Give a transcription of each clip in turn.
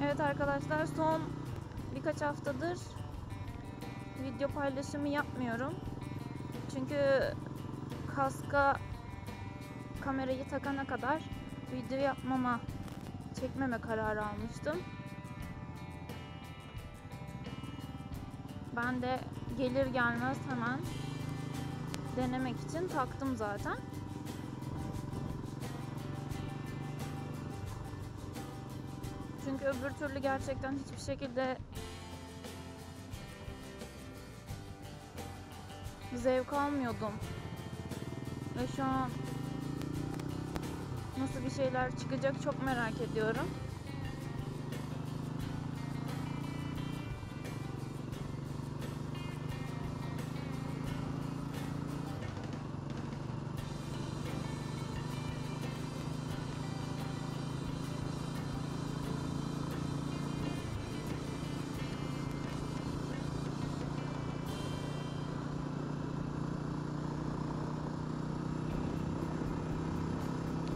Evet arkadaşlar, son birkaç haftadır video paylaşımı yapmıyorum. Çünkü kaska kamerayı takana kadar video çekmeme kararı almıştım. Ben de gelir gelmez hemen denemek için taktım zaten. Çünkü öbür türlü gerçekten hiçbir şekilde zevk almıyordum. Ve şu an nasıl bir şeyler çıkacak çok merak ediyorum.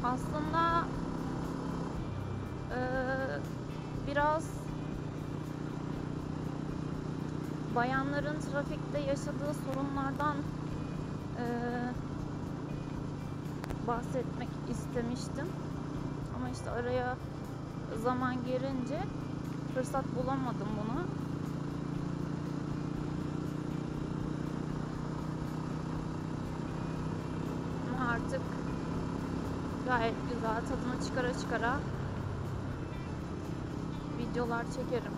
Aslında biraz bayanların trafikte yaşadığı sorunlardan bahsetmek istemiştim. Ama işte araya zaman girince fırsat bulamadım bunu. Ama artık gayet güzel, tadını çıkara çıkara videolar çekerim.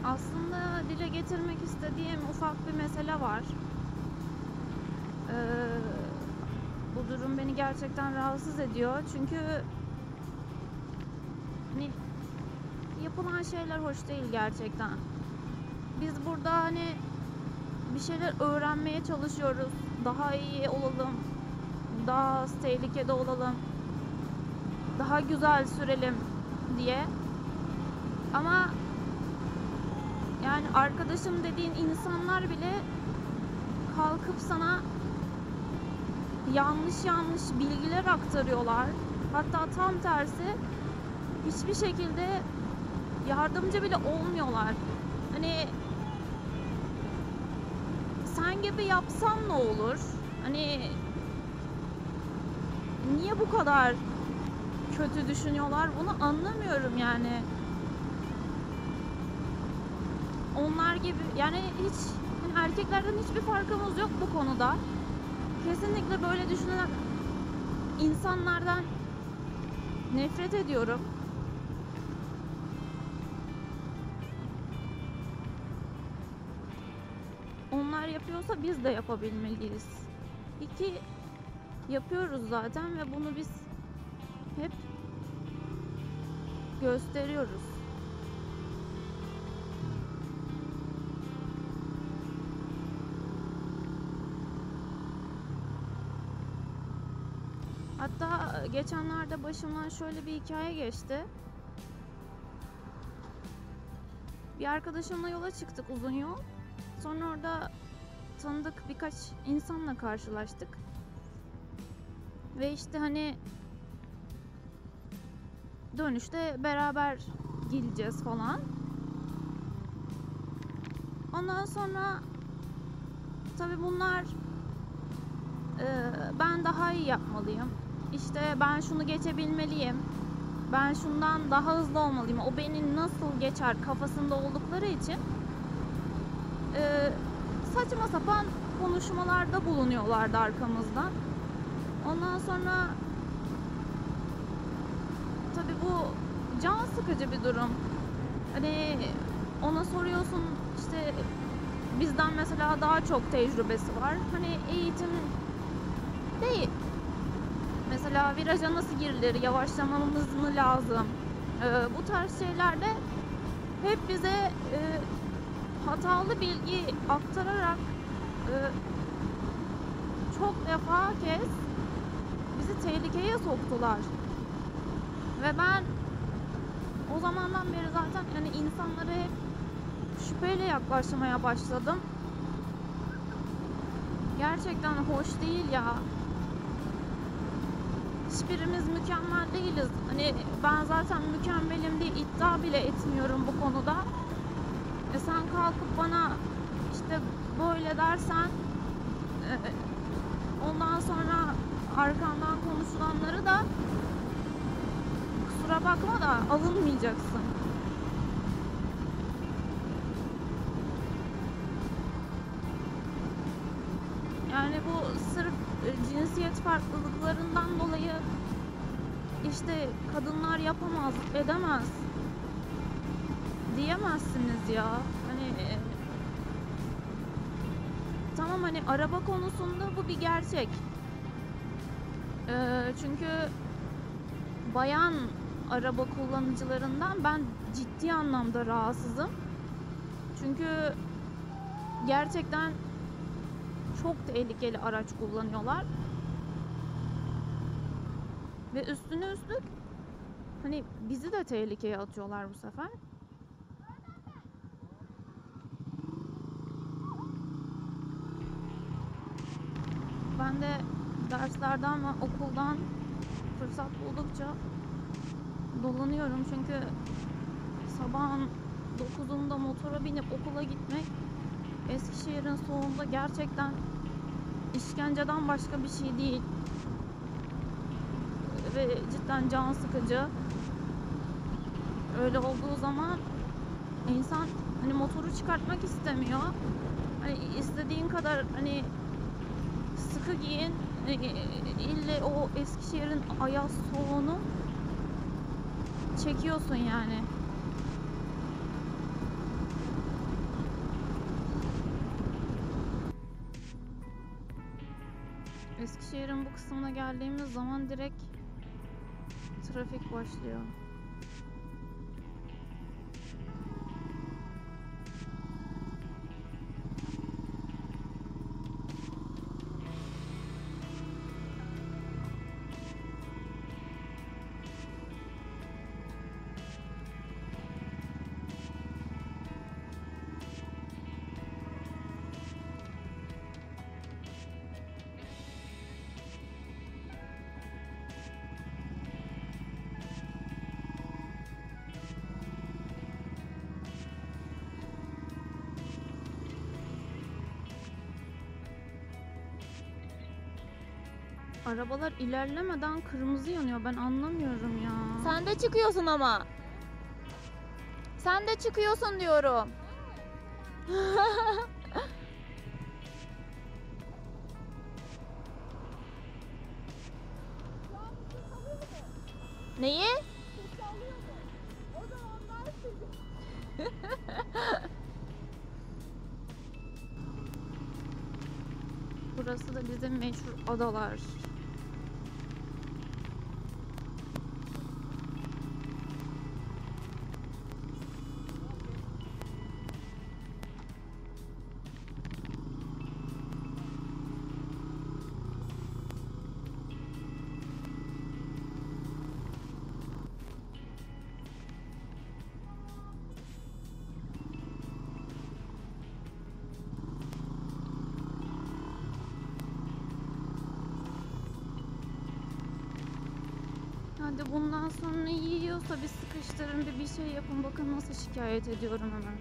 Aslında dile getirmek istediğim ufak bir mesele var. Bu durum beni gerçekten rahatsız ediyor. Çünkü hani yapılan şeyler hoş değil gerçekten. Biz burada hani bir şeyler öğrenmeye çalışıyoruz. Daha iyi olalım. Daha az tehlikede olalım. Daha güzel sürelim diye. Ama yani arkadaşım dediğin insanlar bile kalkıp sana yanlış bilgiler aktarıyorlar. Hatta tam tersi, hiçbir şekilde yardımcı bile olmuyorlar. Hani sen gibi yapsan ne olur? Hani niye bu kadar kötü düşünüyorlar? Bunu anlamıyorum yani. Onlar gibi yani hiç yani erkeklerden hiçbir farkımız yok bu konuda. Kesinlikle böyle düşünen insanlardan nefret ediyorum. Onlar yapıyorsa biz de yapabilmeliyiz. Yapıyoruz zaten ve bunu biz hep gösteriyoruz. Hatta geçenlerde başımdan şöyle bir hikaye geçti. Bir arkadaşımla yola çıktık, uzun yol. Sonra orada tanıdık birkaç insanla karşılaştık. Ve işte hani dönüşte beraber gideceğiz falan. Ondan sonra tabii bunlar ben daha iyi yapmalıyım. İşte ben şunu geçebilmeliyim. Ben şundan daha hızlı olmalıyım. O beni nasıl geçer kafasında oldukları için saçma sapan konuşmalarda bulunuyorlardı arkamızdan. Ondan sonra tabii bu can sıkıcı bir durum. Hani ona soruyorsun işte bizden mesela daha çok tecrübesi var. Hani eğitim değil. Mesela viraja nasıl girilir, yavaşlamamız mı lazım? Bu tarz şeylerde hep bize hatalı bilgi aktararak çok defa kez bizi tehlikeye soktular. Ve ben o zamandan beri zaten yani insanlara hep şüpheyle yaklaşmaya başladım. Gerçekten hoş değil ya. Hiçbirimiz mükemmel değiliz. Hani ben zaten mükemmelim diye iddia bile etmiyorum bu konuda. Sen kalkıp bana işte böyle dersen ondan sonra arkandan konuşulanları da kusura bakma da alınmayacaksın. Yani bu sırf cinsiyet farklılıklarından dolayı işte kadınlar yapamaz, edemez diyemezsiniz ya. Hani tamam, hani araba konusunda bu bir gerçek. Çünkü bayan araba kullanıcılarından ben ciddi anlamda rahatsızım. Çünkü gerçekten çok tehlikeli araç kullanıyorlar. Ve üstüne üstlük hani bizi de tehlikeye atıyorlar bu sefer. Ben de derslerden ve okuldan fırsat buldukça dolanıyorum. Çünkü sabahın 9'unda motora binip okula gitmek Eskişehir'in soğuğunda gerçekten işkenceden başka bir şey değil. Ve cidden can sıkıcı. Öyle olduğu zaman insan hani motoru çıkartmak istemiyor. Hani istediğin kadar hani sıkı giyin, ille o Eskişehir'in ayaz soğuğunu çekiyorsun yani. Eskişehir'in bu kısmına geldiğimiz zaman direkt trafik başlıyor. Arabalar ilerlemeden kırmızı yanıyor. Ben anlamıyorum ya. Sen de çıkıyorsun ama. Sen de çıkıyorsun diyorum. Neyi? Burası da bizim meşhur adalar. Hadi bundan sonra yiyorsa bir sıkıştırın, bir şey yapın. Bakın nasıl şikayet ediyorum hemen.